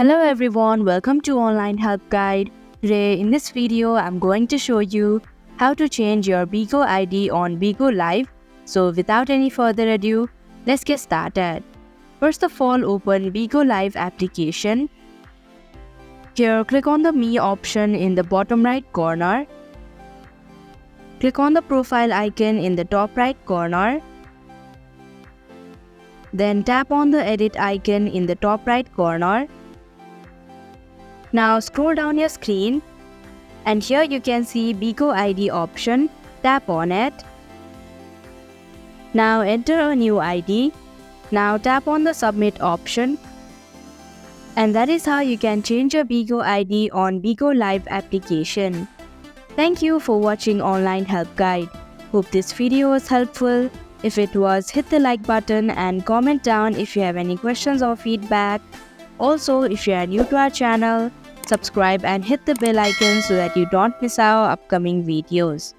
Hello everyone, welcome to Online Help Guide. Today in this video, I'm going to show you how to change your Bigo ID on Bigo Live. So without any further ado, let's get started. First of all, open Bigo Live application. Here, click on the Me option in the bottom right corner. Click on the profile icon in the top right corner. Then tap on the edit icon in the top right corner. Now scroll down your screen and here you can see Bigo ID option. Tap on it. Now enter a new ID. Now tap on the submit option. And that is how you can change your Bigo ID on Bigo Live application. Thank you for watching Online Help Guide. Hope this video was helpful. If it was, hit the like button and comment down if you have any questions or feedback. Also, if you are new to our channel, subscribe and hit the bell icon so that you don't miss our upcoming videos.